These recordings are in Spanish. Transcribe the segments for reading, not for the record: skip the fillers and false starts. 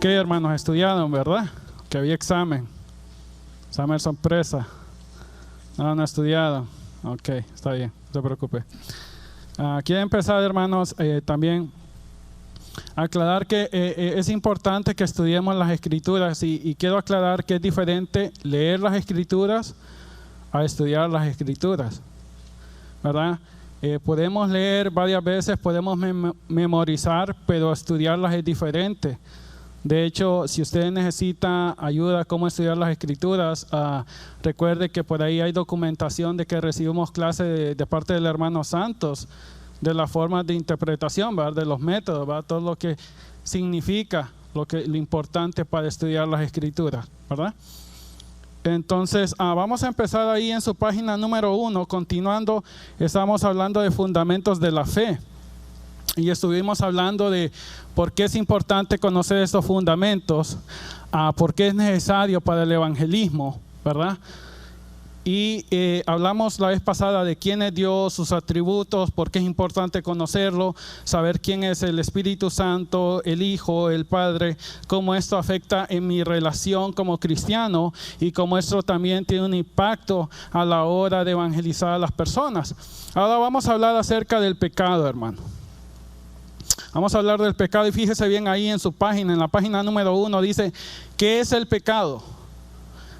¿Qué, hermanos? Estudiaron, ¿verdad? Que había examen sorpresa. No estudiado. Ok, está bien, no se preocupe. Quiero empezar, hermanos, también aclarar que es importante que estudiemos las Escrituras y quiero aclarar que es diferente leer las Escrituras a estudiar las Escrituras, ¿verdad? Podemos leer varias veces, podemos memorizar, pero estudiarlas es diferente. De hecho, si usted necesita ayuda a cómo estudiar las Escrituras, recuerde que por ahí hay documentación de que recibimos clase de parte del hermano Santos, de las formas de interpretación, ¿verdad? De los métodos, ¿verdad? Todo lo que significa, lo importante para estudiar las Escrituras, ¿verdad? Entonces, vamos a empezar ahí en su página número 1, continuando, estamos hablando de fundamentos de la fe. Y estuvimos hablando de por qué es importante conocer estos fundamentos, por qué es necesario para el evangelismo, ¿verdad? Y hablamos la vez pasada de quién es Dios, sus atributos, por qué es importante conocerlo, saber quién es el Espíritu Santo, el Hijo, el Padre, cómo esto afecta en mi relación como cristiano y cómo esto también tiene un impacto a la hora de evangelizar a las personas. Ahora vamos a hablar acerca del pecado, hermano. Vamos a hablar del pecado y fíjese bien ahí en su página, en la página número 1 dice, ¿qué es el pecado?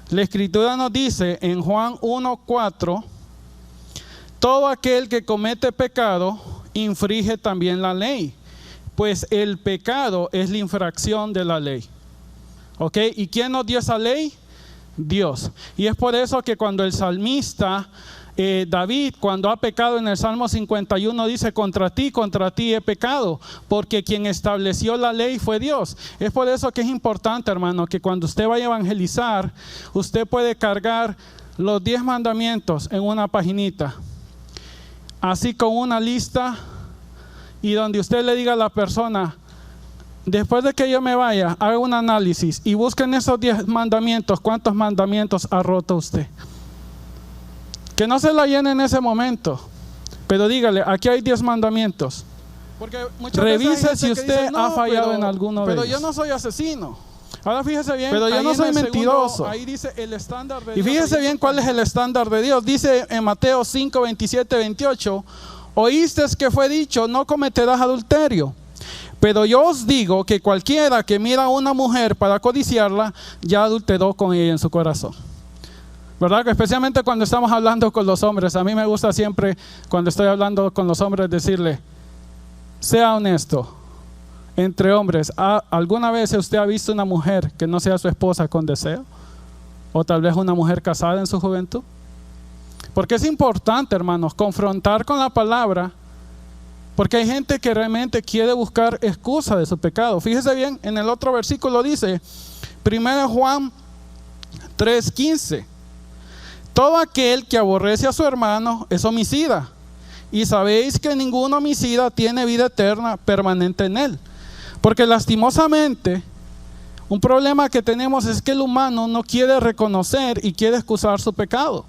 La Escritura nos dice en Juan 1:4, todo aquel que comete pecado infringe también la ley, pues el pecado es la infracción de la ley. ¿Ok? ¿Y quién nos dio esa ley? Dios. Y es por eso que cuando el salmista David, cuando ha pecado en el Salmo 51, dice, contra ti he pecado, porque quien estableció la ley fue Dios. Es por eso que es importante, hermano, que cuando usted vaya a evangelizar, usted puede cargar los 10 mandamientos en una paginita, así con una lista, y donde usted le diga a la persona, después de que yo me vaya, haga un análisis y busquen esos 10 mandamientos, ¿cuántos mandamientos ha roto usted? Que no se la llene en ese momento, pero dígale, aquí hay 10 mandamientos. Porque revise si usted dice, ha fallado en alguno de ellos. Pero yo no soy asesino. Ahora fíjese bien, pero yo no soy mentiroso. Ahí dice el estándar de Dios. Y fíjese bien cuál es el estándar de Dios. Dice en Mateo 5, 27, 28, oíste que fue dicho, no cometerás adulterio. Pero yo os digo que cualquiera que mira a una mujer para codiciarla, ya adulteró con ella en su corazón. ¿Verdad? Que especialmente cuando estamos hablando con los hombres, a mí me gusta siempre cuando estoy hablando con los hombres decirle, sea honesto, entre hombres, ¿alguna vez usted ha visto una mujer que no sea su esposa con deseo? ¿O tal vez una mujer casada en su juventud? Porque es importante, hermanos, confrontar con la palabra, porque hay gente que realmente quiere buscar excusa de su pecado. Fíjese bien, en el otro versículo dice, 1 Juan 3:15, todo aquel que aborrece a su hermano es homicida, y sabéis que ningún homicida tiene vida eterna permanente en él. Porque lastimosamente, un problema que tenemos es que el humano no quiere reconocer y quiere excusar su pecado.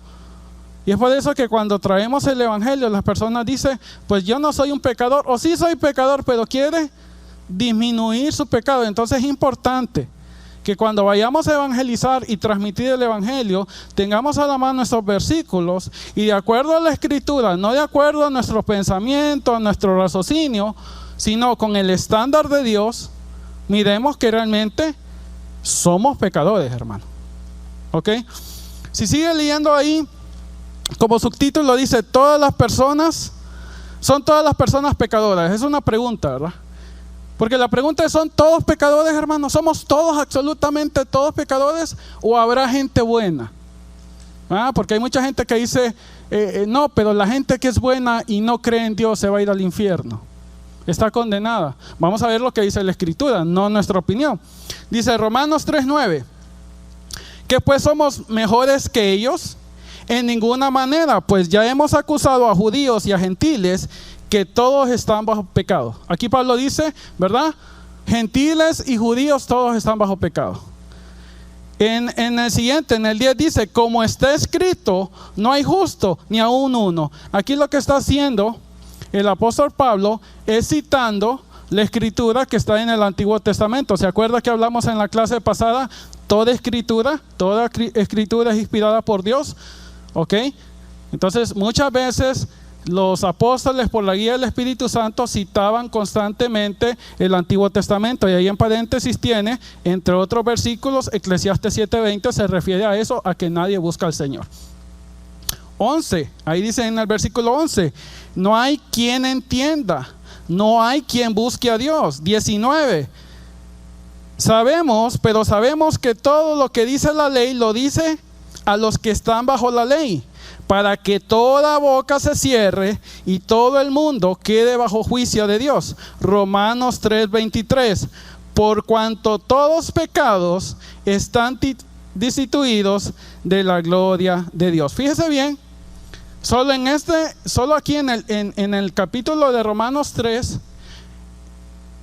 Y es por eso que cuando traemos el evangelio, las personas dicen, pues yo no soy un pecador, o sí soy pecador, pero quiere disminuir su pecado. Entonces es importante que cuando vayamos a evangelizar y transmitir el evangelio, tengamos a la mano estos versículos y de acuerdo a la Escritura, no de acuerdo a nuestros pensamientos, a nuestro raciocinio, sino con el estándar de Dios, miremos que realmente somos pecadores, hermano. ¿Ok? Si sigue leyendo ahí, como subtítulo dice, son todas las personas pecadoras. Es una pregunta, ¿verdad? Porque la pregunta es, ¿son todos pecadores, hermanos? ¿Somos todos, absolutamente todos pecadores? ¿O habrá gente buena? Porque hay mucha gente que dice, no, pero la gente que es buena y no cree en Dios se va a ir al infierno. Está condenada. Vamos a ver lo que dice la Escritura, no nuestra opinión. Dice Romanos 3:9, que pues somos mejores que ellos. En ninguna manera, pues ya hemos acusado a judíos y a gentiles que todos están bajo pecado. Aquí Pablo dice, ¿verdad? Gentiles y judíos todos están bajo pecado. En el siguiente, en el 10 dice, como está escrito, no hay justo ni aún uno. Aquí lo que está haciendo el apóstol Pablo es citando la escritura que está en el Antiguo Testamento. ¿Se acuerda que hablamos en la clase pasada? Toda escritura es inspirada por Dios. ¿Ok? Entonces, muchas veces los apóstoles, por la guía del Espíritu Santo, citaban constantemente el Antiguo Testamento. Y ahí en paréntesis tiene, entre otros versículos, Eclesiastes 7:20 se refiere a eso, a que nadie busca al Señor. 11, ahí dice en el versículo 11, no hay quien entienda, no hay quien busque a Dios. 19, sabemos que todo lo que dice la ley lo dice a los que están bajo la ley, para que toda boca se cierre y todo el mundo quede bajo juicio de Dios. Romanos 3:23, por cuanto todos pecados están destituidos de la gloria de Dios. Fíjese bien, solo aquí en el capítulo de Romanos 3,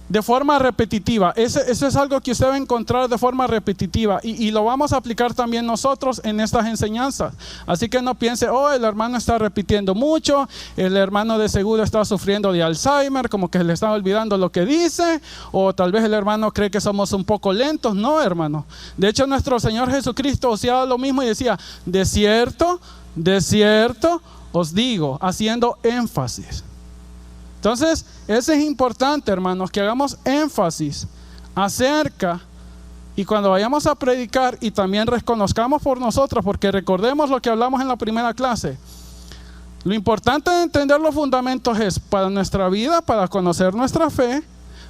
de forma repetitiva, eso es algo que usted va a encontrar de forma repetitiva, y lo vamos a aplicar también nosotros en estas enseñanzas. Así que no piense, oh, el hermano está repitiendo mucho, el hermano de seguro está sufriendo de Alzheimer, como que le está olvidando lo que dice, o tal vez el hermano cree que somos un poco lentos. No, hermano. De hecho, nuestro Señor Jesucristo hacía lo mismo y decía, de cierto os digo, haciendo énfasis. Entonces, eso es importante, hermanos, que hagamos énfasis acerca, y cuando vayamos a predicar, y también reconozcamos por nosotros, porque recordemos lo que hablamos en la primera clase. Lo importante de entender los fundamentos es para nuestra vida, para conocer nuestra fe,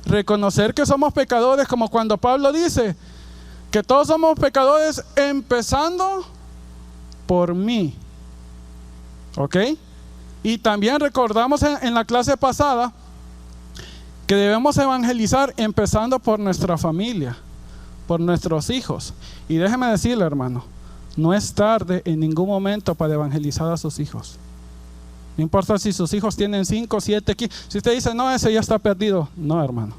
reconocer que somos pecadores, como cuando Pablo dice que todos somos pecadores, empezando por mí. ¿Ok? Y también recordamos en la clase pasada que debemos evangelizar empezando por nuestra familia, por nuestros hijos. Y déjeme decirle, hermano, no es tarde en ningún momento para evangelizar a sus hijos. No importa si sus hijos tienen 5, 7, 15. Si usted dice, no, ese ya está perdido. No, hermano.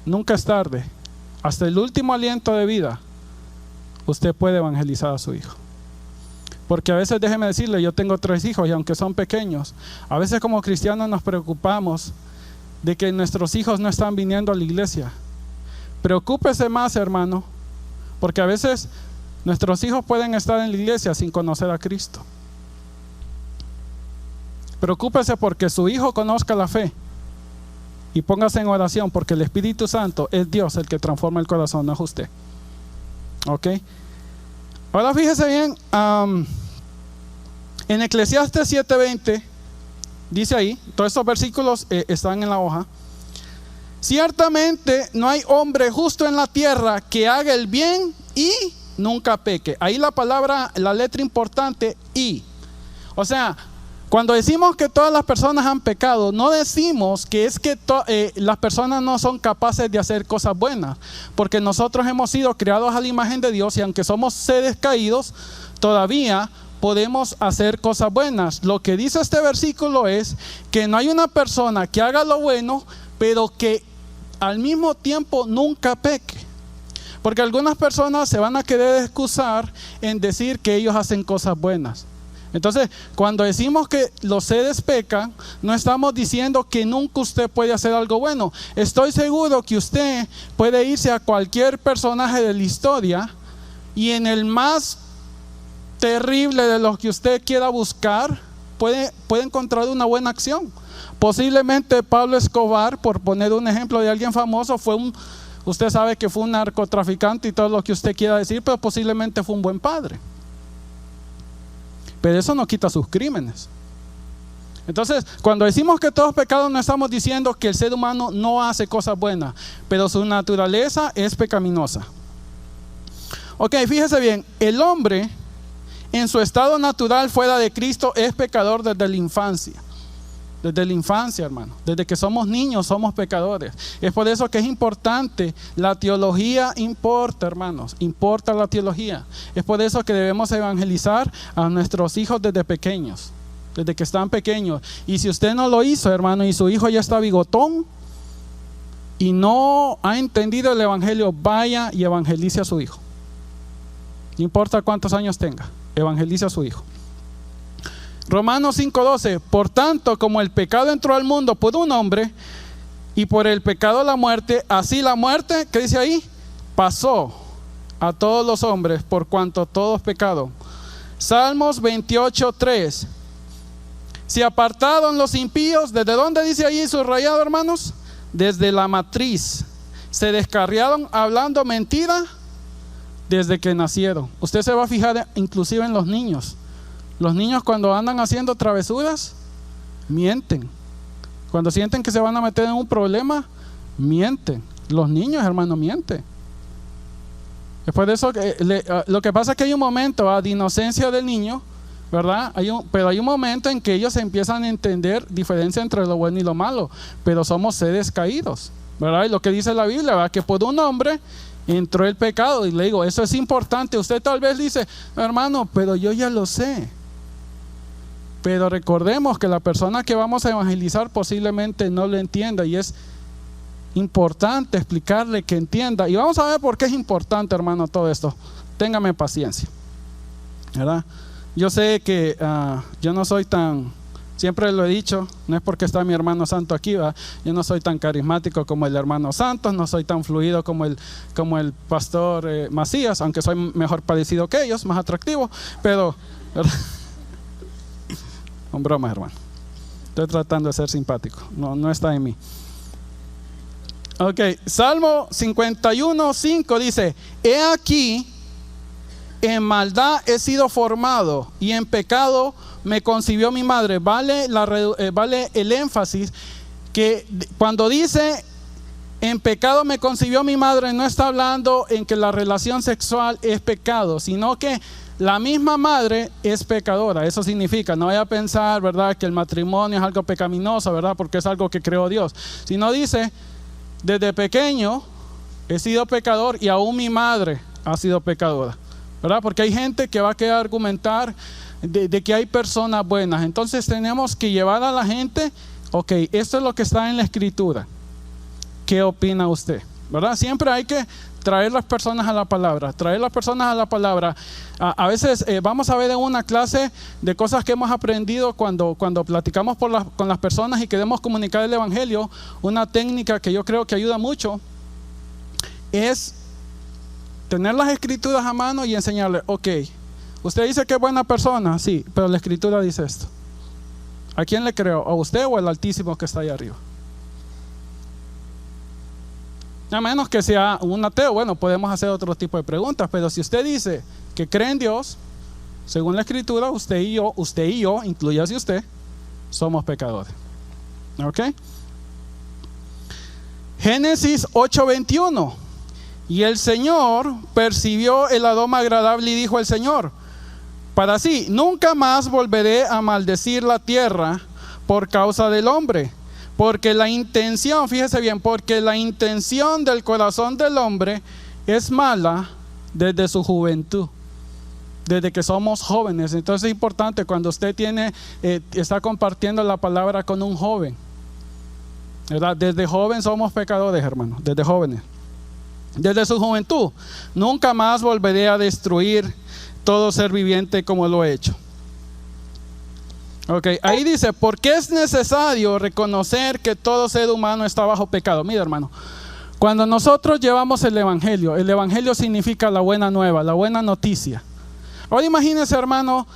Nunca es tarde. Hasta el último aliento de vida, usted puede evangelizar a su hijo. Porque a veces, déjeme decirle, yo tengo 3 hijos y aunque son pequeños, a veces como cristianos nos preocupamos de que nuestros hijos no están viniendo a la iglesia. Preocúpese más, hermano, porque a veces nuestros hijos pueden estar en la iglesia sin conocer a Cristo. Preocúpese porque su hijo conozca la fe y póngase en oración, porque el Espíritu Santo es Dios el que transforma el corazón, no es usted. ¿Ok? Ahora fíjese bien, en Eclesiastes 7:20 dice ahí, todos estos versículos están en la hoja. Ciertamente no hay hombre justo en la tierra que haga el bien y nunca peque. Ahí la letra importante, y. O sea, cuando decimos que todas las personas han pecado, no decimos que es que las personas no son capaces de hacer cosas buenas, porque nosotros hemos sido creados a la imagen de Dios, y aunque somos seres caídos, todavía podemos hacer cosas buenas. Lo que dice este versículo es que no hay una persona que haga lo bueno, pero que al mismo tiempo nunca peque. Porque algunas personas se van a querer excusar en decir que ellos hacen cosas buenas. Entonces, cuando decimos que los seres pecan, no estamos diciendo que nunca usted puede hacer algo bueno. Estoy seguro que usted puede irse a cualquier personaje de la historia y en el más terrible de los que usted quiera buscar, puede encontrar una buena acción. Posiblemente Pablo Escobar, por poner un ejemplo de alguien famoso, usted sabe que fue un narcotraficante y todo lo que usted quiera decir, pero posiblemente fue un buen padre. Pero eso no quita sus crímenes. Entonces, cuando decimos que todos pecados, no estamos diciendo que el ser humano no hace cosas buenas, pero su naturaleza es pecaminosa. Ok, fíjese bien, el hombre en su estado natural fuera de Cristo es pecador desde la infancia. Desde la infancia, hermano. Desde que somos niños somos pecadores. Es por eso que es importante. La teología importa, hermanos. Importa la teología. Es por eso que debemos evangelizar a nuestros hijos desde pequeños. Desde que están pequeños. Y si usted no lo hizo, hermano, y su hijo ya está bigotón y no ha entendido el evangelio, vaya y evangelice a su hijo. No importa cuántos años tenga, evangelice a su hijo. Romanos 5:12, por tanto, como el pecado entró al mundo por un hombre, y por el pecado la muerte, así la muerte, ¿qué dice ahí? Pasó a todos los hombres, por cuanto todos pecaron. Salmos 28:3, se apartaron los impíos, ¿desde dónde dice ahí subrayado, hermanos? Desde la matriz. Se descarriaron hablando mentira desde que nacieron. Usted se va a fijar inclusive en los niños. Los niños cuando andan haciendo travesuras, mienten. Cuando sienten que se van a meter en un problema, mienten. Los niños, hermano, mienten. Después de eso, lo que pasa es que hay un momento de inocencia del niño, ¿verdad? Pero hay un momento en que ellos empiezan a entender diferencia entre lo bueno y lo malo. Pero somos seres caídos, ¿verdad? Y lo que dice la Biblia, ¿verdad? Que por un hombre entró el pecado. Y le digo, eso es importante. Usted tal vez dice, hermano, pero yo ya lo sé. Pero recordemos que la persona que vamos a evangelizar posiblemente no lo entienda, y es importante explicarle que entienda. Y vamos a ver por qué es importante, hermano, todo esto. Téngame paciencia, ¿verdad? Yo sé que yo no soy tan, siempre lo he dicho, no es porque está mi hermano Santo aquí, ¿verdad? Yo no soy tan carismático como el hermano Santos, no soy tan fluido como el pastor Macías, aunque soy mejor parecido que ellos, más atractivo, pero ¿verdad? Con bromas, hermano. Estoy tratando de ser simpático. No está en mí. Ok, Salmo 51:5 dice: he aquí, en maldad he sido formado, y en pecado me concibió mi madre. Vale el énfasis que cuando dice en pecado me concibió mi madre, no está hablando en que la relación sexual es pecado, sino que la misma madre es pecadora. Eso significa, no vaya a pensar, ¿verdad?, que el matrimonio es algo pecaminoso, ¿verdad?, porque es algo que creó Dios. Sino dice, desde pequeño he sido pecador y aún mi madre ha sido pecadora, ¿verdad? Porque hay gente que va a querer argumentar de que hay personas buenas. Entonces tenemos que llevar a la gente, ok, esto es lo que está en la escritura. ¿Qué opina usted? ¿Verdad? Siempre hay que traer las personas a la palabra, A veces vamos a ver en una clase de cosas que hemos aprendido cuando platicamos con las personas y queremos comunicar el evangelio. Una técnica que yo creo que ayuda mucho es tener las escrituras a mano y enseñarle, ok, usted dice que es buena persona, sí, pero la escritura dice esto. ¿A quién le creo? ¿A usted o al Altísimo que está ahí arriba? A menos que sea un ateo, bueno, podemos hacer otro tipo de preguntas, pero si usted dice que cree en Dios, según la escritura, usted y yo, incluyase usted, somos pecadores. ¿Ok? Génesis 8:21. Y el Señor percibió el aroma agradable y dijo el Señor para sí: nunca más volveré a maldecir la tierra por causa del hombre. Porque la intención, fíjese bien, porque la intención del corazón del hombre es mala desde su juventud, desde que somos jóvenes. Entonces es importante cuando usted está compartiendo la palabra con un joven, ¿verdad? Desde joven somos pecadores, hermano, desde jóvenes. Desde su juventud, nunca más volveré a destruir todo ser viviente como lo he hecho. Ok, ahí dice, porque es necesario reconocer que todo ser humano está bajo pecado. Mira, hermano, cuando nosotros llevamos el evangelio significa la buena nueva, la buena noticia. Ahora imagínese, hermano,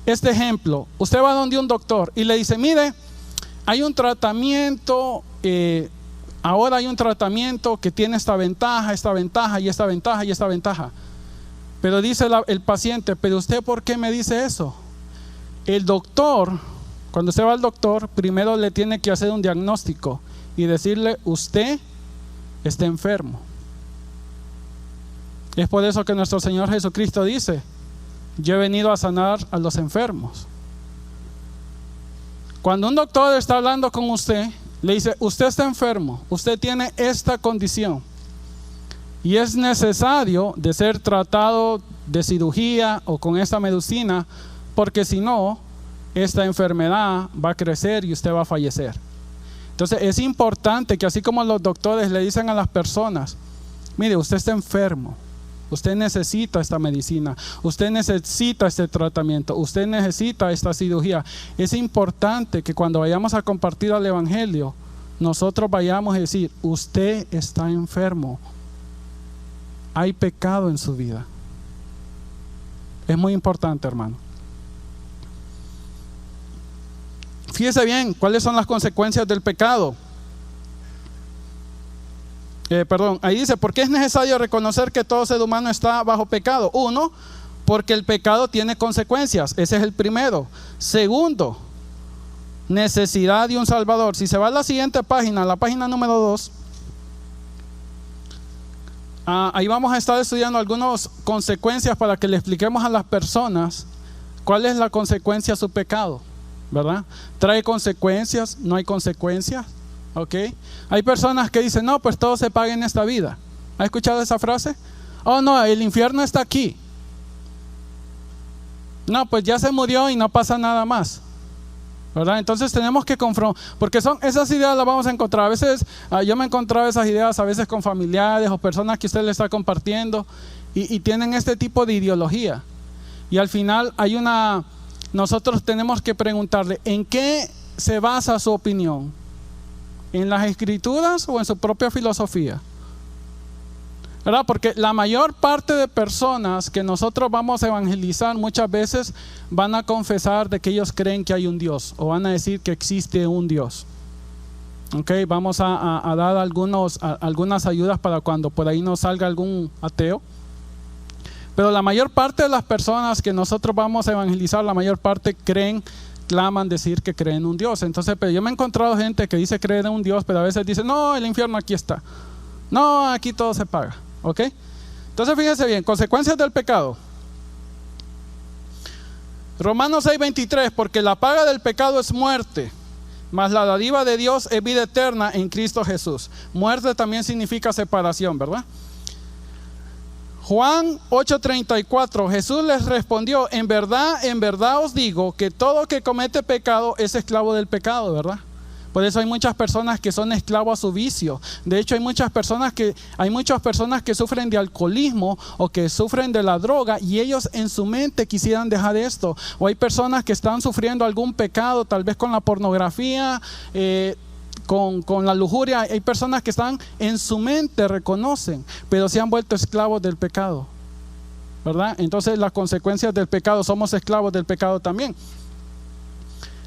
este ejemplo. Usted va donde un doctor y le dice, mire, hay un tratamiento, ahora hay un tratamiento que tiene esta ventaja y esta ventaja. Pero dice el paciente, pero usted, ¿por qué me dice eso? El doctor, cuando usted va al doctor, primero le tiene que hacer un diagnóstico y decirle, usted está enfermo. Es por eso que nuestro Señor Jesucristo dice, yo he venido a sanar a los enfermos. Cuando un doctor está hablando con usted, le dice, usted está enfermo, usted tiene esta condición y es necesario de ser tratado de cirugía o con esta medicina, porque si no, esta enfermedad va a crecer y usted va a fallecer. Entonces es importante que así como los doctores le dicen a las personas, mire, usted está enfermo, usted necesita esta medicina, usted necesita este tratamiento, usted necesita esta cirugía. Es importante que cuando vayamos a compartir el Evangelio, nosotros vayamos a decir, usted está enfermo, hay pecado en su vida. Es muy importante, hermano. Fíjese bien, ¿cuáles son las consecuencias del pecado? Ahí dice, ¿por qué es necesario reconocer que todo ser humano está bajo pecado? Uno, porque el pecado tiene consecuencias, ese es el primero. Segundo, necesidad de un Salvador. Si se va a la siguiente página, la página número 2, ahí vamos a estar estudiando algunas consecuencias para que le expliquemos a las personas cuál es la consecuencia de su pecado, ¿verdad? ¿Trae consecuencias? ¿No hay consecuencias? ¿Ok? Hay personas que dicen, no, pues todo se paga en esta vida. ¿Ha escuchado esa frase? Oh, no, el infierno está aquí. No, pues ya se murió y no pasa nada más, ¿verdad? Entonces tenemos que confrontar, porque esas ideas las vamos a encontrar. A veces yo me he encontrado esas ideas a veces con familiares o personas que usted le está compartiendo y tienen este tipo de ideología. Y al final nosotros tenemos que preguntarle, ¿en qué se basa su opinión? ¿En las Escrituras o en su propia filosofía? ¿Verdad? Porque la mayor parte de personas que nosotros vamos a evangelizar muchas veces van a confesar de que ellos creen que hay un Dios o van a decir que existe un Dios. Ok, vamos a dar algunas ayudas para cuando por ahí nos salga algún ateo. Pero la mayor parte de las personas que nosotros vamos a evangelizar, la mayor parte claman decir que creen en un Dios. Entonces, pero yo me he encontrado gente que dice creer en un Dios, pero a veces dice, no, el infierno aquí está. No, aquí todo se paga. ¿Ok? Entonces fíjense bien, consecuencias del pecado. Romanos 6:23, porque la paga del pecado es muerte, mas la dádiva de Dios es vida eterna en Cristo Jesús. Muerte también significa separación, ¿verdad? Juan 8:34, Jesús les respondió, en verdad os digo que todo que comete pecado es esclavo del pecado, ¿verdad? Por eso hay muchas personas que son esclavos a su vicio. De hecho, hay muchas personas que sufren de alcoholismo o que sufren de la droga y ellos en su mente quisieran dejar esto. O hay personas que están sufriendo algún pecado, tal vez con la pornografía, con la lujuria. Hay personas que están en su mente, reconocen, pero se han vuelto esclavos del pecado, ¿verdad? Entonces las consecuencias del pecado, somos esclavos del pecado también.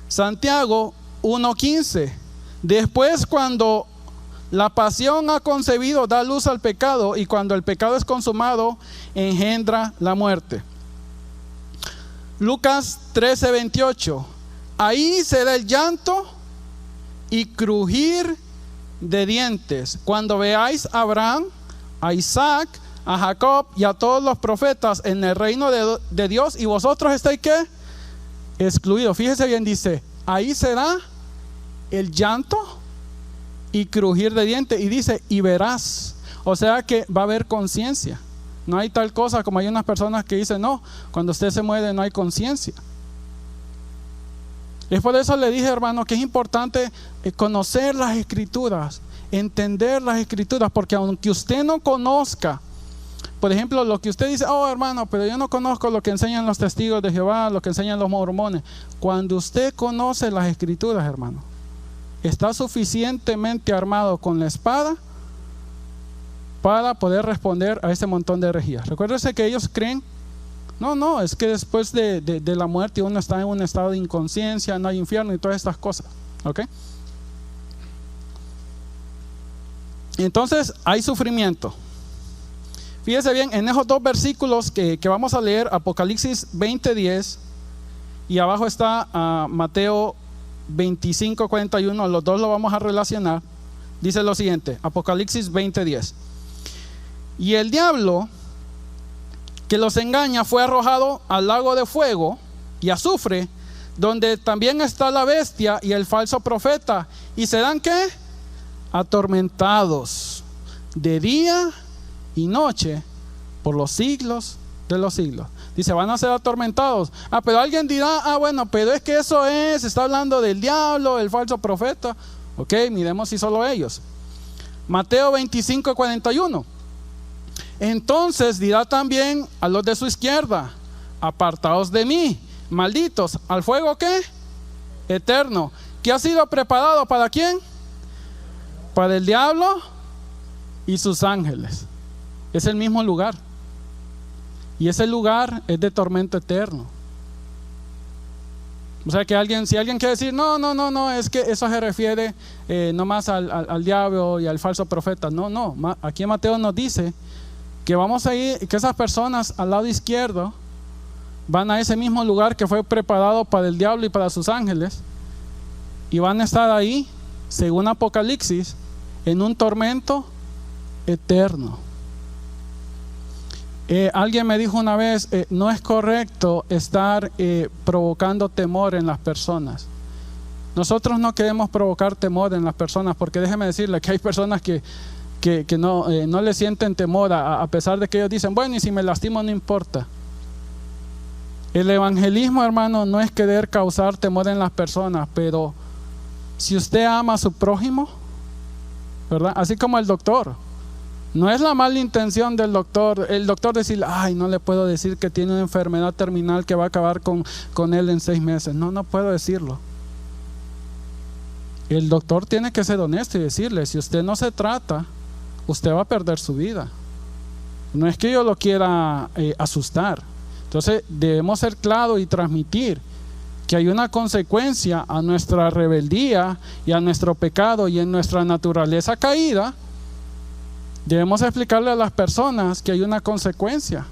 Santiago 1:15, después cuando la pasión ha concebido, da luz al pecado, y cuando el pecado es consumado, engendra la muerte. Lucas 13:28, ahí será el llanto y crujir de dientes, cuando veáis a Abraham, a Isaac, a Jacob y a todos los profetas en el reino de Dios, y vosotros estáis ¿qué? Excluidos. Fíjese bien, dice, ahí será el llanto y crujir de dientes, y dice, y verás. O sea que va a haber conciencia. No hay tal cosa como hay unas personas que dicen, no, cuando usted se muere no hay conciencia. Es por eso le dije, hermano, que es importante conocer las Escrituras, entender las Escrituras, porque aunque usted no conozca, por ejemplo, lo que usted dice, oh hermano, pero yo no conozco lo que enseñan los testigos de Jehová, lo que enseñan los mormones. Cuando usted conoce las Escrituras, hermano, está suficientemente armado con la espada para poder responder a ese montón de herejías. Recuérdese que ellos creen, no, es que después de la muerte uno está en un estado de inconsciencia, no hay infierno y todas estas cosas. ¿Ok? Entonces hay sufrimiento. Fíjese bien, en esos dos versículos que vamos a leer, Apocalipsis 20:10 y abajo está Mateo 25:41, los dos lo vamos a relacionar. Dice lo siguiente, Apocalipsis 20:10, y el diablo que los engaña fue arrojado al lago de fuego y azufre, donde también está la bestia y el falso profeta, y serán ¿qué? Atormentados de día y noche por los siglos de los siglos. Dice, van a ser atormentados. Pero alguien dirá, bueno, pero es que eso está hablando del diablo, el falso profeta. Ok, miremos si solo ellos. Mateo 25:41. Entonces dirá también a los de su izquierda: apartaos de mí, malditos, ¿al fuego qué? Eterno, que ha sido preparado ¿para quién? Para el diablo y sus ángeles. Es el mismo lugar, y ese lugar es de tormento eterno. O sea que si alguien quiere decir, no, es que eso se refiere nomás al diablo y al falso profeta. No, aquí Mateo nos dice que vamos a ir, que esas personas al lado izquierdo van a ese mismo lugar que fue preparado para el diablo y para sus ángeles, y van a estar ahí, según Apocalipsis, en un tormento eterno. Alguien me dijo una vez, no es correcto estar provocando temor en las personas. Nosotros no queremos provocar temor en las personas, porque déjeme decirle que hay personas que no le sienten temor, a pesar de que ellos dicen, bueno, y si me lastimo no importa. El evangelismo, hermano, no es querer causar temor en las personas, pero si usted ama a su prójimo, ¿verdad? Así como el doctor. No es la mala intención del doctor, el doctor decir, ay, no le puedo decir que tiene una enfermedad terminal que va a acabar con él en 6 meses. No puedo decirlo. El doctor tiene que ser honesto y decirle, si usted no se trata, usted va a perder su vida. No es que yo lo quiera asustar. Entonces debemos ser claros y transmitir que hay una consecuencia a nuestra rebeldía y a nuestro pecado y en nuestra naturaleza caída. Debemos explicarle a las personas que hay una consecuencia,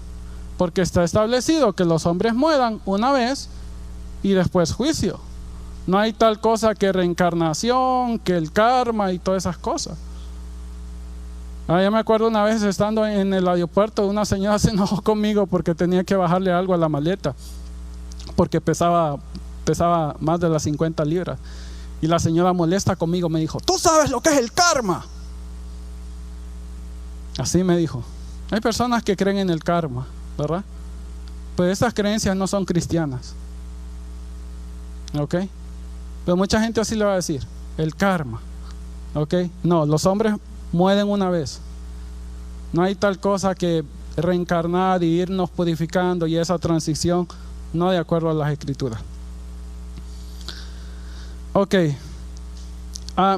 porque está establecido que los hombres mueran una vez y después juicio. No hay tal cosa que reencarnación, que el karma y todas esas cosas. Yo me acuerdo una vez estando en el aeropuerto, una señora se enojó conmigo porque tenía que bajarle algo a la maleta, porque pesaba más de las 50 libras. Y la señora molesta conmigo me dijo, ¿tú sabes lo que es el karma? Así me dijo. Hay personas que creen en el karma, ¿verdad? Pues esas creencias no son cristianas. ¿Ok? Pero mucha gente así le va a decir, el karma. ¿Ok? No, los hombres mueren una vez. No hay tal cosa que reencarnar y irnos purificando y esa transición, no de acuerdo a las escrituras. Ok.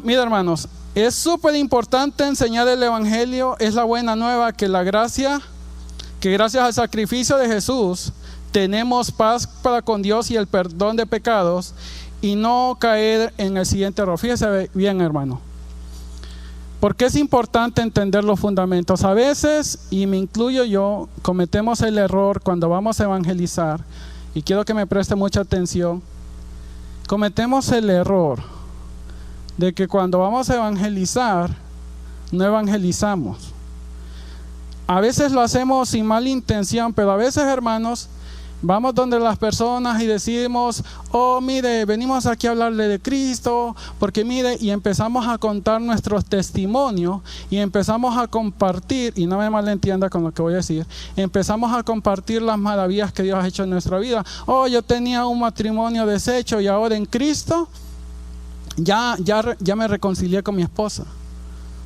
Mira, hermanos, es súper importante enseñar el evangelio. Es la buena nueva que gracias al sacrificio de Jesús tenemos paz para con Dios y el perdón de pecados, y no caer en el siguiente error. Fíjese bien, hermano, porque es importante entender los fundamentos. A veces, y me incluyo yo, cometemos el error cuando vamos a evangelizar, y quiero que me preste mucha atención. Cometemos el error de que cuando vamos a evangelizar, no evangelizamos. A veces lo hacemos sin mala intención, pero a veces, hermanos, vamos donde las personas y decimos, oh, mire, venimos aquí a hablarle de Cristo, porque mire, y empezamos a contar nuestros testimonios y empezamos a compartir, y no me malentienda con lo que voy a decir, empezamos a compartir las maravillas que Dios ha hecho en nuestra vida. Oh, yo tenía un matrimonio deshecho y ahora en Cristo ya me reconcilié con mi esposa.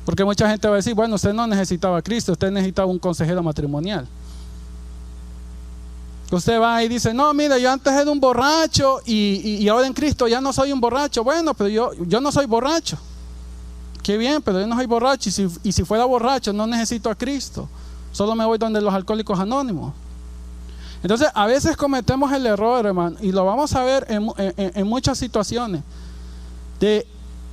Porque mucha gente va a decir, bueno, usted no necesitaba a Cristo, usted necesitaba un consejero matrimonial. Usted va y dice, no, mire, yo antes era un borracho y ahora en Cristo ya no soy un borracho. Bueno, pero yo no soy borracho. Qué bien, pero yo no soy borracho, y si fuera borracho no necesito a Cristo. Solo me voy donde los alcohólicos anónimos. Entonces a veces cometemos el error, hermano, y lo vamos a ver en muchas situaciones.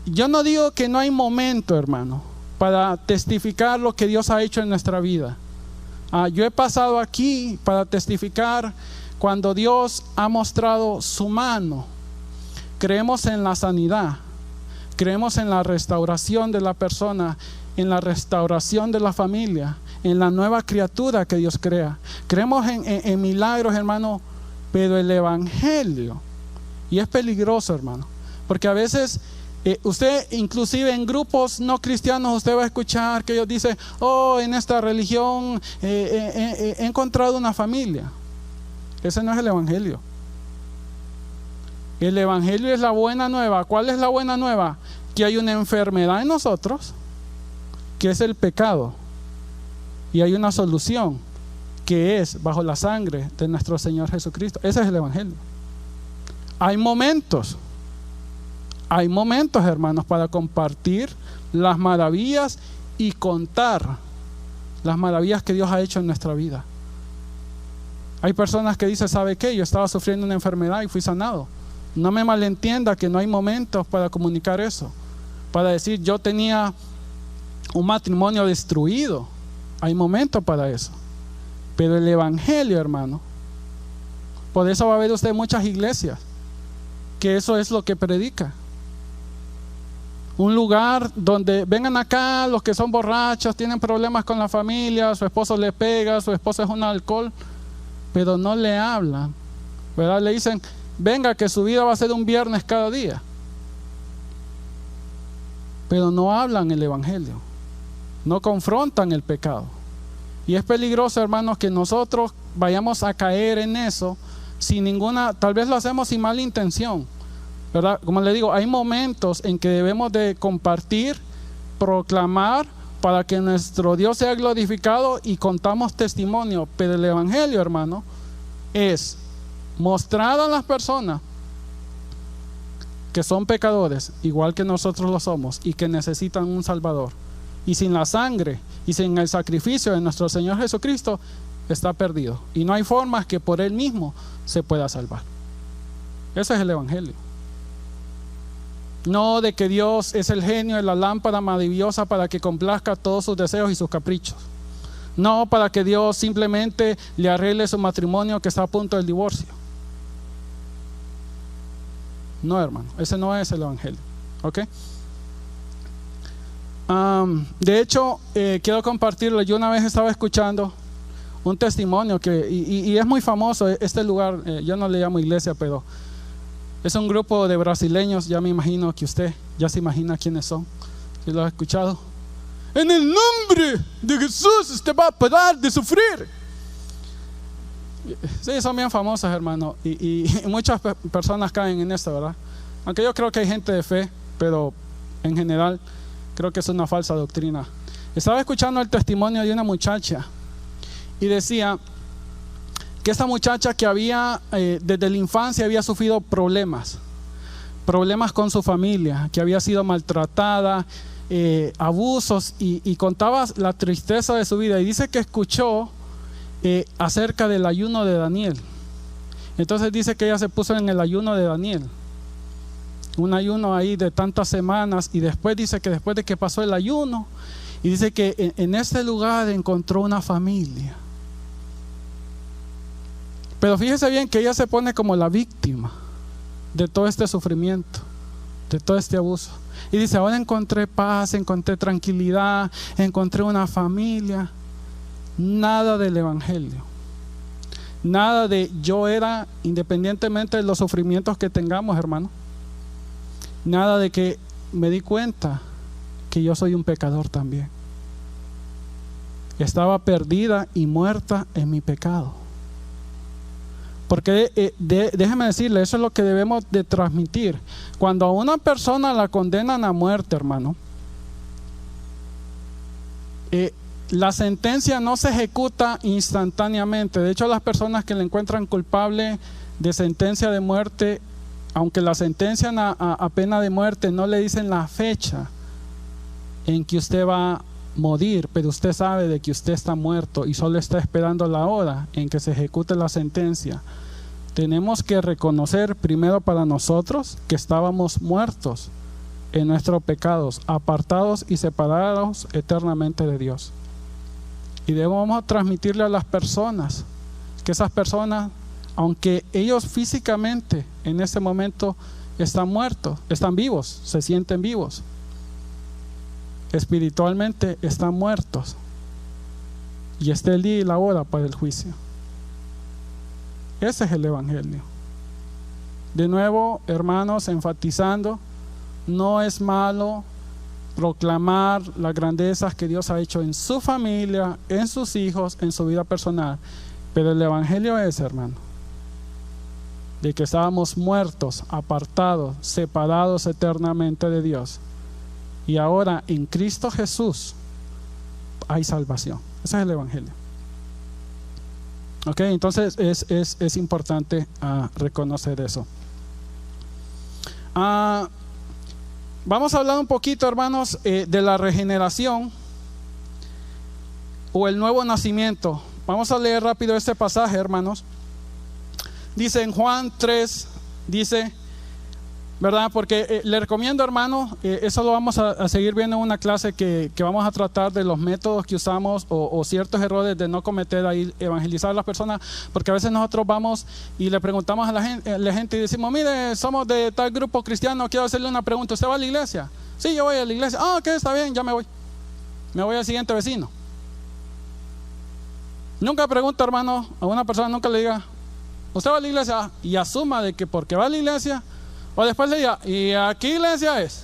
Yo no digo que no hay momento, hermano, para testificar lo que Dios ha hecho en nuestra vida. Yo he pasado aquí para testificar cuando Dios ha mostrado su mano. Creemos en la sanidad, creemos en la restauración de la persona, en la restauración de la familia, en la nueva criatura que Dios crea. Creemos en milagros, hermano, pero el evangelio, y es peligroso, hermano, porque a veces usted, inclusive en grupos no cristianos, usted va a escuchar que ellos dicen, oh, en esta religión he encontrado una familia. Ese no es el evangelio. El evangelio es la buena nueva. ¿Cuál es la buena nueva? Que hay una enfermedad en nosotros, que es el pecado. y hay una solución, que es bajo la sangre de nuestro Señor Jesucristo. Ese es el Evangelio. Hay momentos, hermanos, para compartir las maravillas y contar las maravillas que Dios ha hecho en nuestra vida. Hay personas que dicen, ¿sabe qué? Yo estaba sufriendo una enfermedad y fui sanado. No me malentienda que no hay momentos para comunicar eso, para decir, yo tenía un matrimonio destruido. Hay momentos para eso. Pero el Evangelio, hermano, por eso va a ver usted muchas iglesias que eso es lo que predica. Un lugar donde vengan acá los que son borrachos, tienen problemas con la familia, su esposo le pega, su esposa es un alcohol, pero no le hablan, ¿verdad? Le dicen, venga que su vida va a ser un viernes cada día, pero no hablan el Evangelio, no confrontan el pecado. Y es peligroso, hermanos, que nosotros vayamos a caer en eso sin ninguna, tal vez lo hacemos sin mala intención, ¿verdad? Como le digo, hay momentos en que debemos de compartir, proclamar, para que nuestro Dios sea glorificado y contamos testimonio. Pero el Evangelio, hermano, es mostrar a las personas que son pecadores, igual que nosotros lo somos, y que necesitan un Salvador. Y sin la sangre y sin el sacrificio de nuestro Señor Jesucristo, está perdido. Y no hay formas que por Él mismo se pueda salvar. Ese es el Evangelio. No de que Dios es el genio de la lámpara maravillosa para que complazca todos sus deseos y sus caprichos. No para que Dios simplemente le arregle su matrimonio que está a punto del divorcio. No, hermano, ese no es el Evangelio. ¿Ok? De hecho, quiero compartirlo. Yo una vez estaba escuchando un testimonio y es muy famoso este lugar. Yo no le llamo iglesia, pero es un grupo de brasileños. Ya me imagino que usted ya se imagina quiénes son, si lo ha escuchado. En el nombre de Jesús usted va a parar de sufrir. Sí, son bien famosas, hermano, y muchas personas caen en esto, ¿verdad? Aunque yo creo que hay gente de fe, pero en general creo que es una falsa doctrina. Estaba escuchando el testimonio de una muchacha y decía que esta muchacha que había desde la infancia había sufrido problemas con su familia, que había sido maltratada, abusos, y contaba la tristeza de su vida, y dice que escuchó acerca del ayuno de Daniel. Entonces dice que ella se puso en el ayuno de Daniel, un ayuno ahí de tantas semanas, y después dice que después de que pasó el ayuno, y dice que en este lugar encontró una familia. Pero fíjese bien que ella se pone como la víctima de todo este sufrimiento, de todo este abuso, y dice, ahora encontré paz, encontré tranquilidad, encontré una familia. Nada del Evangelio, nada de yo era, independientemente de los sufrimientos que tengamos, hermano, nada de que me di cuenta que yo soy un pecador también. Estaba perdida y muerta en mi pecado. Porque déjeme decirle, eso es lo que debemos de transmitir. Cuando a una persona la condenan a muerte, hermano, la sentencia no se ejecuta instantáneamente. De hecho, las personas que le encuentran culpable de sentencia de muerte, aunque la sentencian a pena de muerte, no le dicen la fecha en que usted va a morir, pero usted sabe de que usted está muerto y solo está esperando la hora en que se ejecute la sentencia. Tenemos que reconocer primero para nosotros que estábamos muertos en nuestros pecados, apartados y separados eternamente de Dios. Y debemos transmitirle a las personas que esas personas, aunque ellos físicamente en ese momento están muertos, están vivos, se sienten vivos, espiritualmente están muertos, y está el día y la hora para el juicio. Ese es el Evangelio. De nuevo, hermanos, enfatizando, no es malo proclamar las grandezas que Dios ha hecho en su familia, en sus hijos, en su vida personal. Pero el Evangelio es, hermano, de que estábamos muertos, apartados, separados eternamente de Dios. Y ahora en Cristo Jesús hay salvación. Ese es el evangelio. Ok, entonces es importante reconocer eso. Vamos a hablar un poquito, hermanos, de la regeneración o el nuevo nacimiento. Vamos a leer rápido este pasaje, hermanos. Dice en Juan 3, dice, ¿verdad? Porque le recomiendo, hermanos, eso lo vamos a seguir viendo en una clase que vamos a tratar de los métodos que usamos o ciertos errores de no cometer ahí, evangelizar a las personas, porque a veces nosotros vamos y le preguntamos a la gente y decimos, mire, somos de tal grupo cristiano, quiero hacerle una pregunta, ¿usted va a la iglesia? Sí, yo voy a la iglesia. Ok, está bien, ya me voy al siguiente vecino. Nunca pregunta, hermano, a una persona, nunca le diga, ¿usted va a la iglesia? Y asuma de que porque va a la iglesia. O después le diga, ¿y a qué iglesia es?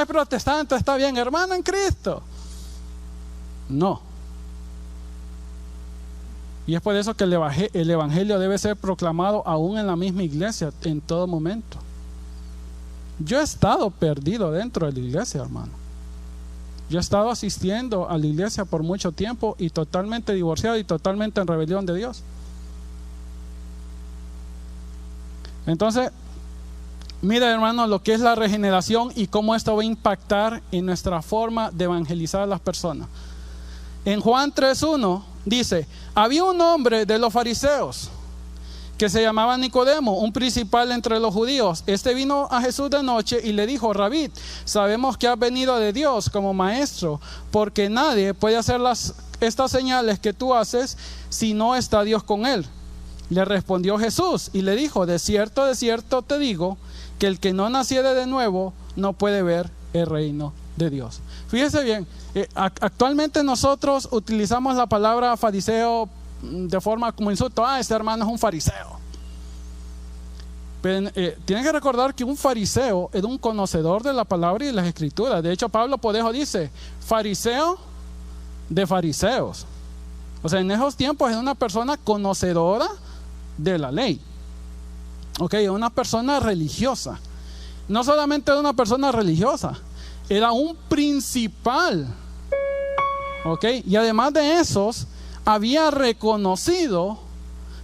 Es protestante, está bien, hermano en Cristo. No. Y es por eso que el evangelio debe ser proclamado aún en la misma iglesia, en todo momento. Yo he estado perdido dentro de la iglesia, hermano. Yo he estado asistiendo a la iglesia por mucho tiempo y totalmente divorciado y totalmente en rebelión de Dios. Entonces, mira, hermano, lo que es la regeneración y cómo esto va a impactar en nuestra forma de evangelizar a las personas. En Juan 3:1 dice, había un hombre de los fariseos que se llamaba Nicodemo, un principal entre los judíos. Este vino a Jesús de noche y le dijo, Rabí, sabemos que has venido de Dios como maestro, porque nadie puede hacer estas señales que tú haces si no está Dios con él. Le respondió Jesús y le dijo, de cierto te digo, que el que no naciere de nuevo no puede ver el reino de Dios. Fíjese bien, actualmente nosotros utilizamos la palabra fariseo de forma como insulto. Este hermano es un fariseo. Pero tienen que recordar que un fariseo era un conocedor de la palabra y de las escrituras. De hecho, Pablo Podejo dice, fariseo de fariseos. O sea, en esos tiempos era una persona conocedora de la ley. Ok, una persona religiosa. No solamente era una persona religiosa, era un principal. Ok, y además de esos, había reconocido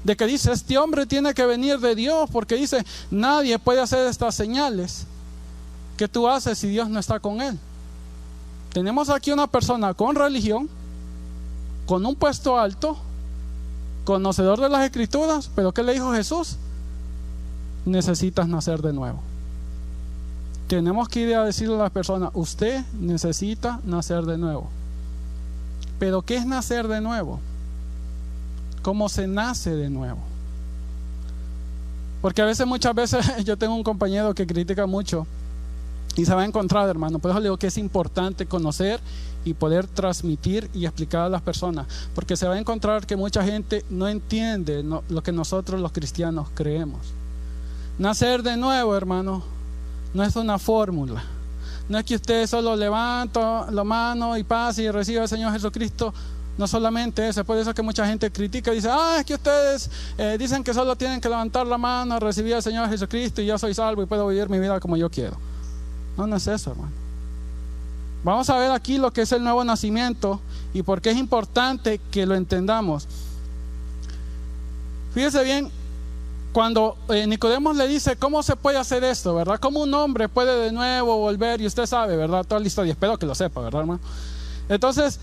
de que dice, este hombre tiene que venir de Dios, porque dice, nadie puede hacer estas señales que tú haces si Dios no está con él. Tenemos aquí una persona con religión, con un puesto alto, conocedor de las escrituras, pero ¿qué le dijo Jesús? Necesitas nacer de nuevo. Tenemos que ir a decirle a las personas, usted necesita nacer de nuevo. Pero ¿qué es nacer de nuevo? ¿Cómo se nace de nuevo? Porque muchas veces yo tengo un compañero que critica mucho y se va a encontrar, hermano. Por eso le digo que es importante conocer y poder transmitir y explicar a las personas, porque se va a encontrar que mucha gente no entiende lo que nosotros los cristianos creemos. Nacer de nuevo, hermano, no es una fórmula. No es que usted solo levanta la mano y pasa y recibe al Señor Jesucristo. No solamente eso. Es por eso que mucha gente critica y dice, es que ustedes dicen que solo tienen que levantar la mano, recibir al Señor Jesucristo y yo soy salvo y puedo vivir mi vida como yo quiero. No es eso, hermano. Vamos a ver aquí lo que es el nuevo nacimiento y por qué es importante que lo entendamos. Fíjese bien, cuando Nicodemo le dice, ¿cómo se puede hacer esto, verdad? ¿Cómo un hombre puede de nuevo volver? Y usted sabe, ¿verdad? Toda la historia, espero que lo sepa, ¿verdad, hermano? Entonces,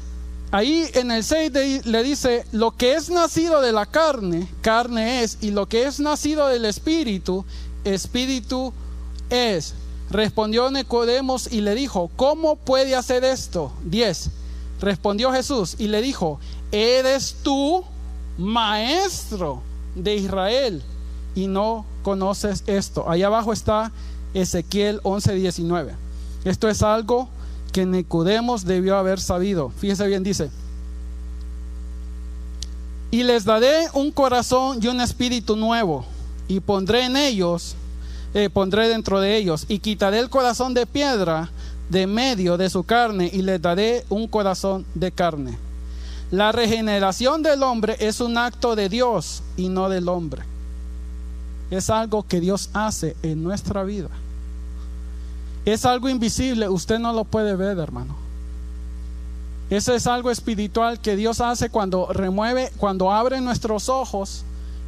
ahí en el 6 le dice, lo que es nacido de la carne, carne es, y lo que es nacido del espíritu, espíritu es. Respondió Nicodemo y le dijo, ¿cómo puede hacer esto? 10. Respondió Jesús y le dijo, ¿eres tú maestro de Israel y no conoces esto? Allá abajo está Ezequiel 11:19. Esto es algo que Nicodemo debió haber sabido. Fíjese bien, dice, y les daré un corazón y un espíritu nuevo, y pondré dentro de ellos, y quitaré el corazón de piedra de medio de su carne, y les daré un corazón de carne. La regeneración del hombre es un acto de Dios y no del hombre. Es algo que Dios hace en nuestra vida. Es algo invisible, usted no lo puede ver, hermano. Eso es algo espiritual que Dios hace cuando abre nuestros ojos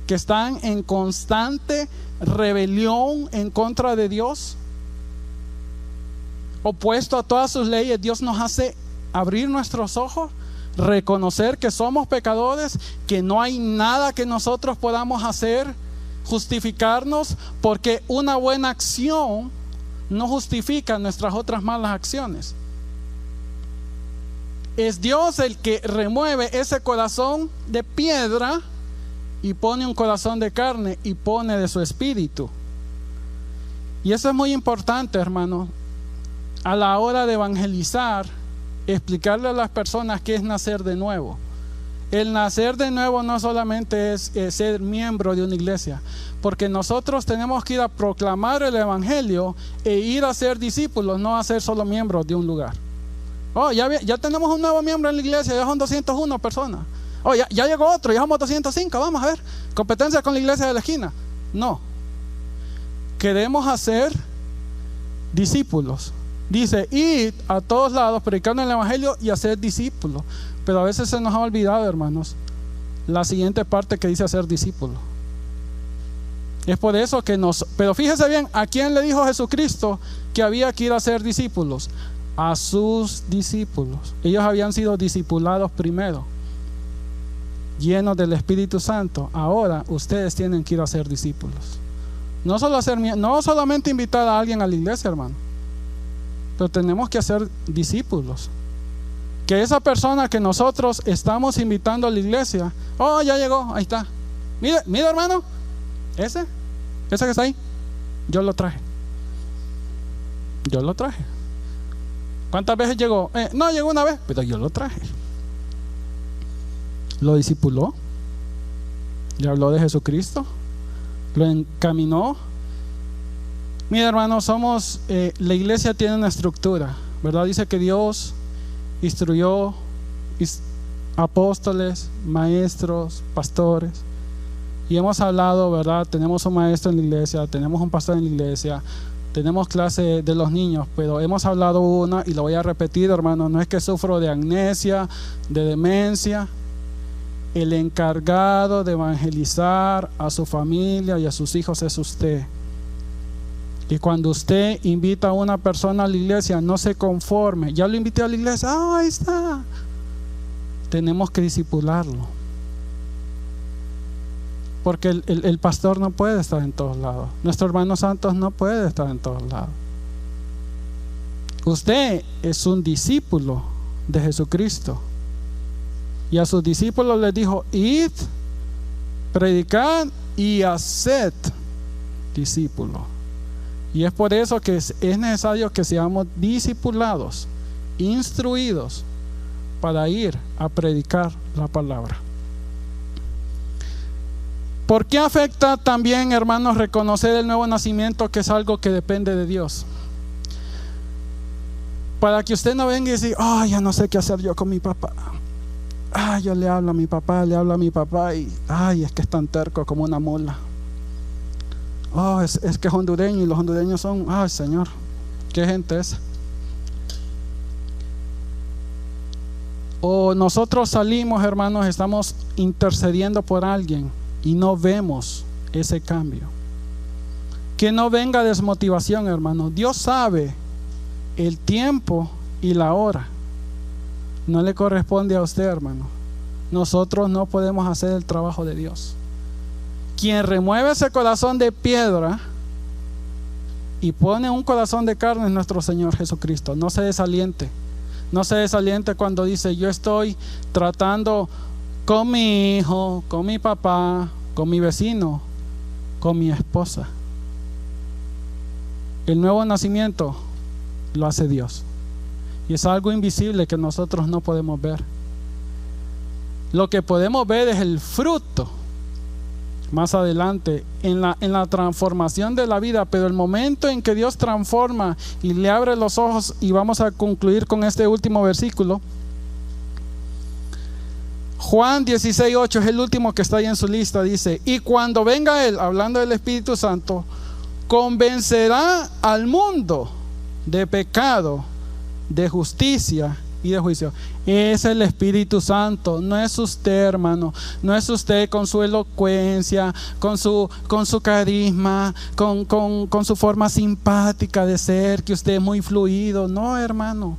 que están en constante rebelión en contra de Dios, opuesto a todas sus leyes. Dios nos hace abrir nuestros ojos, reconocer que somos pecadores, que no hay nada que nosotros podamos hacer, justificarnos, porque una buena acción no justifica nuestras otras malas acciones. Es Dios el que remueve ese corazón de piedra y pone un corazón de carne y pone de su espíritu. Y eso es muy importante, hermano, a la hora de evangelizar, explicarle a las personas qué es nacer de nuevo. El nacer de nuevo no solamente es ser miembro de una iglesia, porque nosotros tenemos que ir a proclamar el evangelio e ir a ser discípulos, no a ser solo miembros de un lugar. Oh, ya tenemos un nuevo miembro en la iglesia, ya son 201 personas. Oh, ya llegó otro, ya somos 205, vamos a ver, competencia con la iglesia de la esquina. No, queremos hacer discípulos. Dice, ir a todos lados predicando el evangelio y hacer discípulos. Pero a veces se nos ha olvidado, hermanos, la siguiente parte que dice hacer discípulos. Es por eso que pero fíjese bien, ¿a quién le dijo Jesucristo que había que ir a hacer discípulos? A sus discípulos. Ellos habían sido discipulados primero, llenos del Espíritu Santo. Ahora ustedes tienen que ir a ser discípulos. No solamente invitar a alguien a la iglesia, hermano, pero tenemos que hacer discípulos. Que esa persona que nosotros estamos invitando a la iglesia, oh, ya llegó, ahí está. Mira, hermano, ese que está ahí, yo lo traje. ¿Cuántas veces llegó? No, llegó una vez, pero yo lo traje. Lo discipuló, le habló de Jesucristo, lo encaminó. Mira, hermano, la iglesia tiene una estructura, ¿verdad? Dice que Dios instruyó apóstoles, maestros, pastores. Y hemos hablado, ¿verdad? Tenemos un maestro en la iglesia, tenemos un pastor en la iglesia, tenemos clase de los niños, pero hemos hablado una y lo voy a repetir, hermano, no es que sufro de amnesia, de demencia. El encargado de evangelizar a su familia y a sus hijos es usted. Y cuando usted invita a una persona a la iglesia, no se conforme. Ya lo invité a la iglesia, ahí está. Tenemos que discipularlo. Porque el pastor no puede estar en todos lados. Nuestro hermano Santos no puede estar en todos lados. Usted es un discípulo de Jesucristo. Y a sus discípulos les dijo, id, predicad y haced discípulos. Y es por eso que es necesario que seamos discipulados, instruidos para ir a predicar la palabra. ¿Por qué afecta también, hermanos, reconocer el nuevo nacimiento, que es algo que depende de Dios? Para que usted no venga y diga, ya no sé qué hacer yo con mi papá. Yo le hablo a mi papá, y es que es tan terco como una mula. Es que es hondureño y los hondureños son, Señor, qué gente es. O nosotros salimos, hermanos, estamos intercediendo por alguien y no vemos ese cambio. Que no venga desmotivación, hermano. Dios sabe el tiempo y la hora. No le corresponde a usted, hermano. Nosotros no podemos hacer el trabajo de Dios. Quien remueve ese corazón de piedra y pone un corazón de carne es nuestro Señor Jesucristo. No se desaliente. No se desaliente cuando dice, yo estoy tratando con mi hijo, con mi papá, con mi vecino, con mi esposa. El nuevo nacimiento lo hace Dios. Y es algo invisible que nosotros no podemos ver. Lo que podemos ver es el fruto más adelante en la transformación de la vida, pero el momento en que Dios transforma y le abre los ojos, y vamos a concluir con este último versículo. Juan 16:8 es el último que está ahí en su lista. Dice, y cuando venga Él, hablando del Espíritu Santo, convencerá al mundo de pecado, de justicia y de juicio. Es el Espíritu Santo, no es usted, hermano. No es usted con su elocuencia, con su carisma, con su forma simpática de ser, que usted es muy fluido. No, hermano.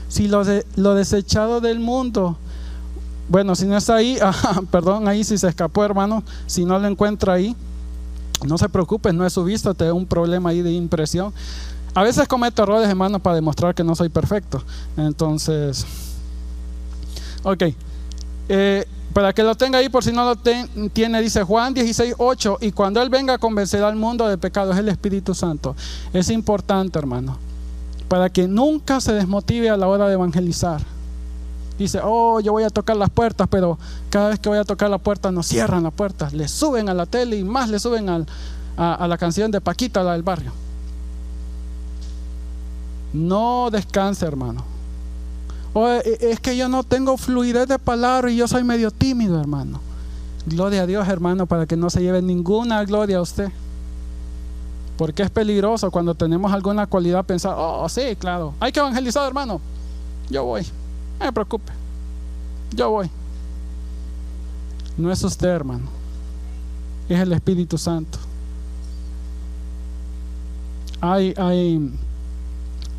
Si lo desechado del mundo, bueno, si no está ahí, perdón, ahí si se escapó, hermano, si no lo encuentra ahí, no se preocupe, no es su vista, te da un problema ahí de impresión. A veces cometo errores, hermano, para demostrar que no soy perfecto. Entonces, ok, para que lo tenga ahí por si no lo tiene, dice Juan 16:8, y cuando Él venga convencerá al mundo de pecado. Es el Espíritu Santo. Es importante, hermano, para que nunca se desmotive a la hora de evangelizar. Dice, oh, yo voy a tocar las puertas, pero cada vez que voy a tocar la puerta nos cierran la puerta, le suben a la tele y más le suben a la canción de Paquita, la del barrio. No descanse, hermano. Oh, es que yo no tengo fluidez de palabra y yo soy medio tímido, hermano. Gloria a Dios, hermano, para que no se lleve ninguna gloria a usted. Porque es peligroso cuando tenemos alguna cualidad pensar, oh, sí, claro, hay que evangelizar, hermano. Yo voy. No me preocupe, yo voy. No es usted, hermano, es el Espíritu Santo.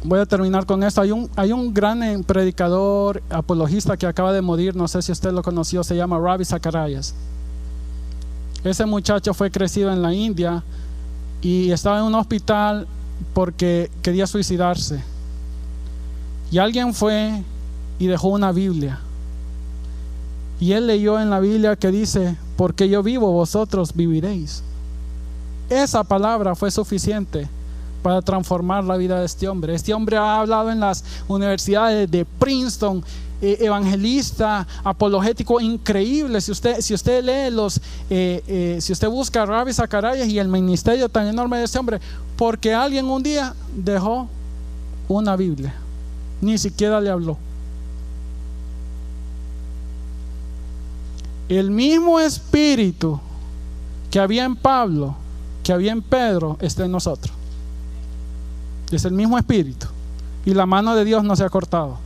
Voy a terminar con esto. Hay un gran predicador apologista que acaba de morir, no sé si usted lo conoció, se llama Ravi Zacharias. Ese muchacho fue crecido en la India y estaba en un hospital porque quería suicidarse, y alguien fue y dejó una Biblia, y él leyó en la Biblia que dice, porque yo vivo, vosotros viviréis. Esa palabra fue suficiente para transformar la vida de este hombre. Este hombre ha hablado en las universidades de Princeton, evangelista, apologético increíble. Si usted lee si usted busca a Ravi Zacharias y el ministerio tan enorme de este hombre, porque alguien un día dejó una Biblia, ni siquiera le habló. El mismo espíritu que había en Pablo, que había en Pedro, está en nosotros. Es el mismo espíritu, y la mano de Dios no se ha cortado.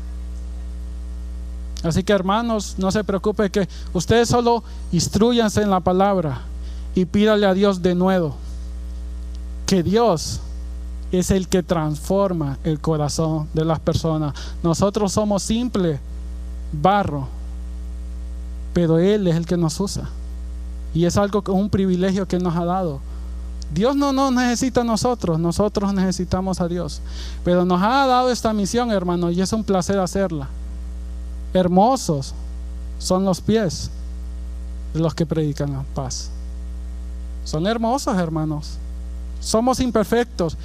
Así que, hermanos, no se preocupe, que ustedes solo instrúyanse en la palabra y pídale a Dios de nuevo, que Dios es el que transforma el corazón de las personas. Nosotros somos simple barro, pero Él es el que nos usa, y es un privilegio que nos ha dado. Dios no nos necesita a nosotros, nosotros necesitamos a Dios, pero nos ha dado esta misión, hermano, y es un placer hacerla. Hermosos son los pies de los que predican la paz. Son hermosos, hermanos. Somos imperfectos,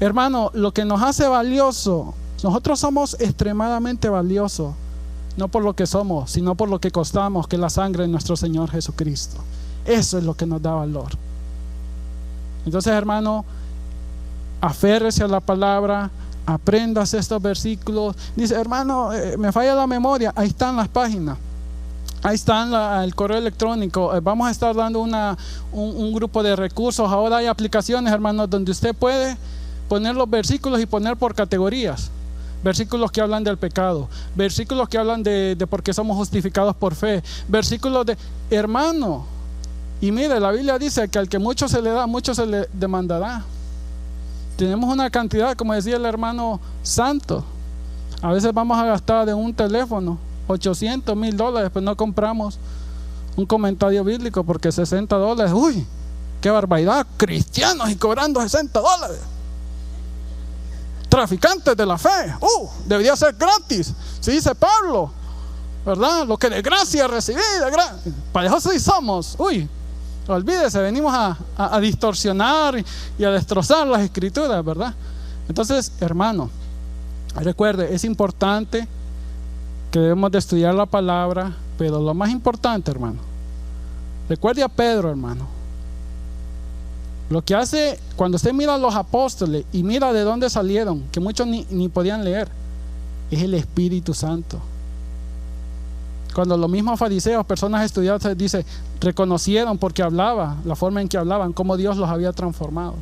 hermano. Lo que nos hace valioso, nosotros somos extremadamente valiosos, no por lo que somos, sino por lo que costamos, que es la sangre de nuestro Señor Jesucristo. Eso es lo que nos da valor. Entonces, hermano, aférrese a la palabra, apréndase estos versículos. Dice, hermano, me falla la memoria. Ahí están las páginas, ahí está el correo electrónico. Vamos a estar dando un grupo de recursos. Ahora hay aplicaciones, hermanos, donde usted puede poner los versículos y poner por categorías. Versículos que hablan del pecado, versículos que hablan de por qué somos justificados por fe, versículos de, hermano. Y mire, la Biblia dice que al que mucho se le da, mucho se le demandará. Tenemos una cantidad, como decía el hermano Santo, a veces vamos a gastar de un teléfono $800, $1000, pues no compramos un comentario bíblico porque $60, uy, qué barbaridad, cristianos y cobrando $60, traficantes de la fe, debería ser gratis, si dice Pablo, ¿verdad? Lo que de gracia recibí, para eso sí somos. Olvídese, venimos a distorsionar y a destrozar las escrituras, ¿verdad? Entonces, hermano, recuerde, es importante que debemos de estudiar la palabra, pero lo más importante, hermano, recuerde a Pedro, hermano. Lo que hace, cuando usted mira a los apóstoles y mira de dónde salieron, que muchos ni podían leer, es el Espíritu Santo. Cuando los mismos fariseos, personas estudiadas, dice, reconocieron porque hablaba, la forma en que hablaban, cómo Dios los había transformado.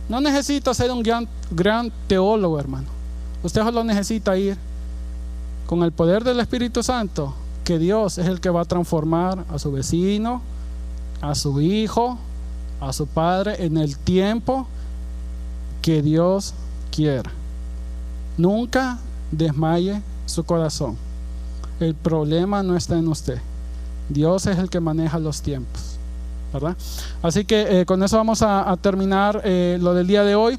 No necesita ser un gran teólogo, hermano. Usted solo necesita ir con el poder del Espíritu Santo, que Dios es el que va a transformar a su vecino, a su hijo, a su padre en el tiempo que Dios quiera. Nunca desmaye su corazón. El problema no está en usted. Dios es el que maneja los tiempos, ¿verdad? Así que con eso vamos a terminar lo del día de hoy.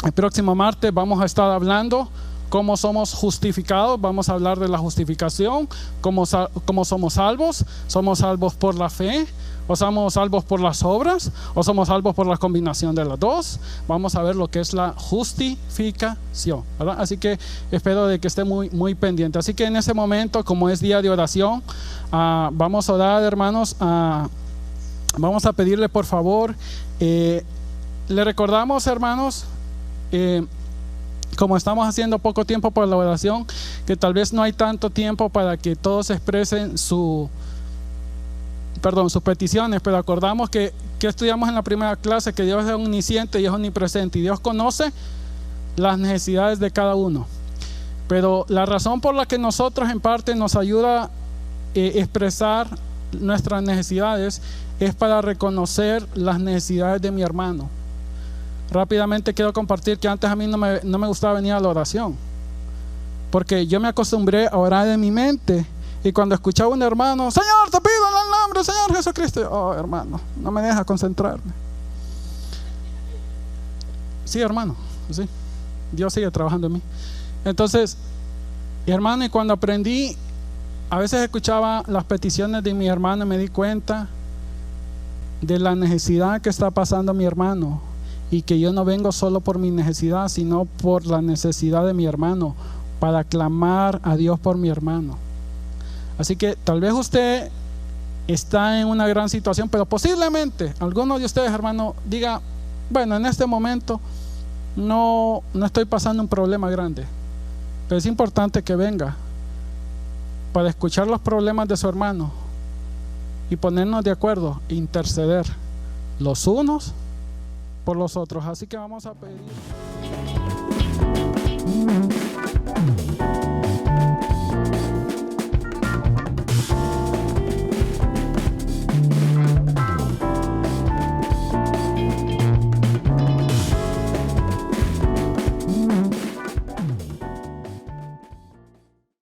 El próximo martes vamos a estar hablando cómo somos justificados. Vamos a hablar de la justificación, cómo somos salvos. ¿Somos salvos por la fe? ¿O somos salvos por las obras? ¿O somos salvos por la combinación de las dos? Vamos a ver lo que es la justificación, ¿verdad? Así que espero de que esté muy pendiente. Así que en ese momento, como es día de oración, vamos a orar, hermanos. Vamos a pedirle por favor. Le recordamos, hermanos, como estamos haciendo poco tiempo para la oración, que tal vez no hay tanto tiempo para que todos expresen sus peticiones, pero acordamos que estudiamos en la primera clase, que Dios es omnisciente y es omnipresente, y Dios conoce las necesidades de cada uno. Pero la razón por la que nosotros en parte nos ayuda a expresar nuestras necesidades es para reconocer las necesidades de mi hermano. Rápidamente quiero compartir que antes a mí no me gustaba venir a la oración, porque yo me acostumbré a orar en mi mente, y cuando escuchaba a un hermano: Señor, te pido en el nombre del Señor Jesucristo, oh hermano, no me deja concentrarme. Sí, hermano, sí, Dios sigue trabajando en mí. Entonces, hermano, y cuando aprendí, a veces escuchaba las peticiones de mi hermano y me di cuenta de la necesidad que está pasando mi hermano, y que yo no vengo solo por mi necesidad, sino por la necesidad de mi hermano, para clamar a Dios por mi hermano. Así que tal vez usted está en una gran situación, pero posiblemente algunos de ustedes, hermano, diga: bueno, en este momento no estoy pasando un problema grande, pero es importante que venga para escuchar los problemas de su hermano y ponernos de acuerdo, interceder los unos por los otros. Así que vamos a pedir.